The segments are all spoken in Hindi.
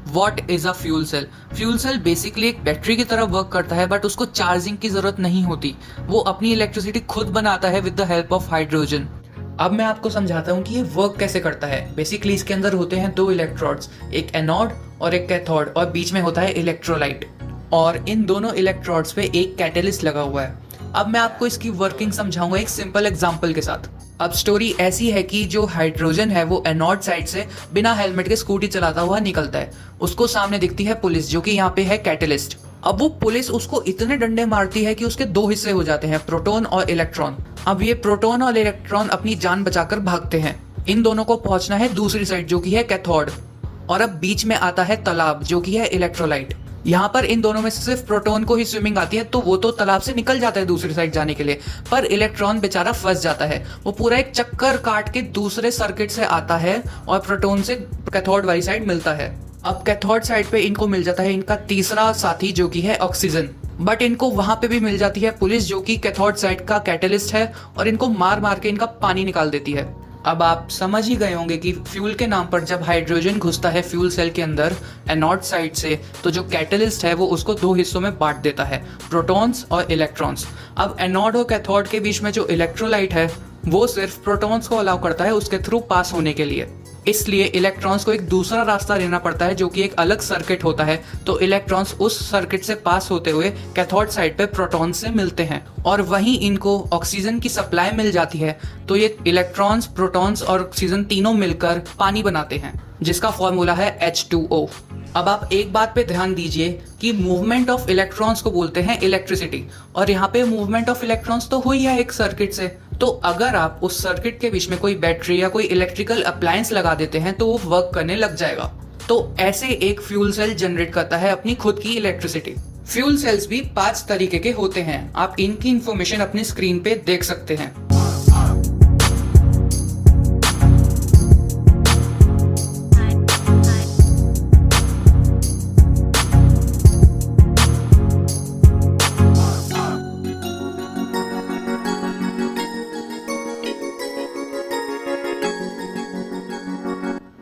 What is a fuel cell? Fuel cell basically एक बैटरी की तरह वर्क करता है, बट उसको चार्जिंग की जरूरत नहीं होती। वो अपनी इलेक्ट्रिसिटी खुद बनाता है with the help of hydrogen. अब मैं आपको समझाता हूँ कि ये वर्क कैसे करता है। बेसिकली इसके अंदर होते हैं दो इलेक्ट्रोड्स, एक एनोड और एक कैथोड, और बीच में होता है इलेक्ट्रोलाइट, और इन दोनों इलेक्ट्रोड्स पे एक कैटलिस्ट लगा हुआ है। अब मैं आपको इसकी वर्किंग समझाऊंगा एक सिंपल एग्जांपल के साथ। अब स्टोरी ऐसी है कि जो हाइड्रोजन है वो एनोड साइड से बिना हेलमेट के स्कूटी चलाता हुआ निकलता है। उसको सामने दिखती है पुलिस, जो कि यहाँ पे है कैटलिस्ट। अब वो पुलिस उसको इतने डंडे मारती है कि उसके दो हिस्से हो जाते हैं, प्रोटॉन और इलेक्ट्रॉन। अब ये प्रोटॉन और इलेक्ट्रॉन अपनी जान बचाकर भागते हैं। इन दोनों को पहुंचना है दूसरी साइड, जो कि है कैथोड। और अब बीच में आता है तालाब, जो कि है इलेक्ट्रोलाइट। यहाँ पर इन दोनों में से सिर्फ प्रोटॉन को ही स्विमिंग आती है, तो वो तो तालाब से निकल जाता है दूसरी साइड जाने के लिए, पर इलेक्ट्रॉन बेचारा फंस जाता है। वो पूरा एक चक्कर काट के दूसरे सर्किट से आता है और प्रोटॉन से कैथोड वाली साइड मिलता है। अब कैथोड साइड पे इनको मिल जाता है इनका तीसरा साथी, जो कि है ऑक्सीजन। बट इनको वहां पे भी मिल जाती है पुलिस, जो कि कैथोड साइड का कैटलिस्ट है, और इनको मार मार के इनका पानी निकाल देती है। अब आप समझ ही गए होंगे कि फ्यूल के नाम पर जब हाइड्रोजन घुसता है फ्यूल सेल के अंदर एनोड साइड से, तो जो कैटलिस्ट है वो उसको दो हिस्सों में बांट देता है, प्रोटॉन्स और इलेक्ट्रॉन्स। अब एनोड और कैथोड के बीच में जो इलेक्ट्रोलाइट है वो सिर्फ प्रोटॉन्स को अलाउ करता है उसके थ्रू पास होने के लिए। इसलिए इलेक्ट्रॉन्स को एक दूसरा रास्ता लेना पड़ता है, जो कि एक अलग सर्किट होता है। तो इलेक्ट्रॉन्स उस सर्किट से पास होते हुए कैथोड साइड पे प्रोटॉन से मिलते हैं, और वहीं इनको ऑक्सीजन की सप्लाई मिल जाती है। तो ये इलेक्ट्रॉन्स, प्रोटॉन्स और ऑक्सीजन तीनों मिलकर पानी बनाते हैं, जिसका फॉर्मूला है H2O। अब आप एक बात पे ध्यान दीजिए कि मूवमेंट ऑफ इलेक्ट्रॉन्स को बोलते हैं इलेक्ट्रिसिटी, और यहाँ पे मूवमेंट ऑफ इलेक्ट्रॉन्स तो हुई है एक सर्किट से। तो अगर आप उस सर्किट के बीच में कोई बैटरी या कोई इलेक्ट्रिकल अप्लायंस लगा देते हैं तो वो वर्क करने लग जाएगा। तो ऐसे एक फ्यूल सेल जनरेट करता है अपनी खुद की इलेक्ट्रिसिटी। फ्यूल सेल्स भी 5 तरीके के होते हैं। आप इनकी इंफॉर्मेशन अपनी स्क्रीन पे देख सकते हैं।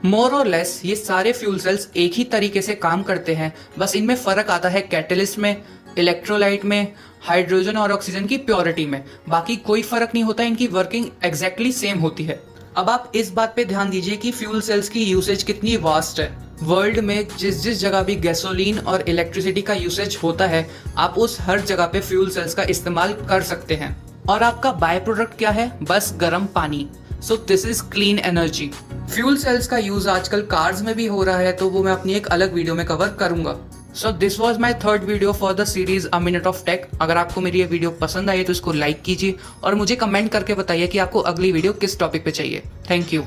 मोर और लेस ये सारे फ्यूल सेल्स एक ही तरीके से काम करते हैं, बस इनमें फर्क आता है कैटलिस्ट में, इलेक्ट्रोलाइट में, हाइड्रोजन और ऑक्सीजन की प्योरिटी में। बाकी कोई फर्क नहीं होता, इनकी वर्किंग एग्जैक्टली सेम होती है। अब आप इस बात पे ध्यान दीजिए कि फ्यूल सेल्स की यूसेज कितनी वास्ट है। वर्ल्ड में जिस जिस जगह भी गैसोलीन और इलेक्ट्रिसिटी का यूसेज होता है, आप उस हर जगह पे फ्यूल सेल्स का इस्तेमाल कर सकते हैं। और आपका बाय प्रोडक्ट क्या है? बस गर्म पानी। So this is clean energy. Fuel cells का यूज आजकल कार्स में भी हो रहा है, तो वो मैं अपनी एक अलग वीडियो में कवर करूंगा। So this was my third video for the series a minute of tech. अगर आपको मेरी ये वीडियो पसंद आई तो इसको लाइक कीजिए और मुझे कमेंट करके बताइए कि आपको अगली वीडियो किस टॉपिक पे चाहिए। Thank you.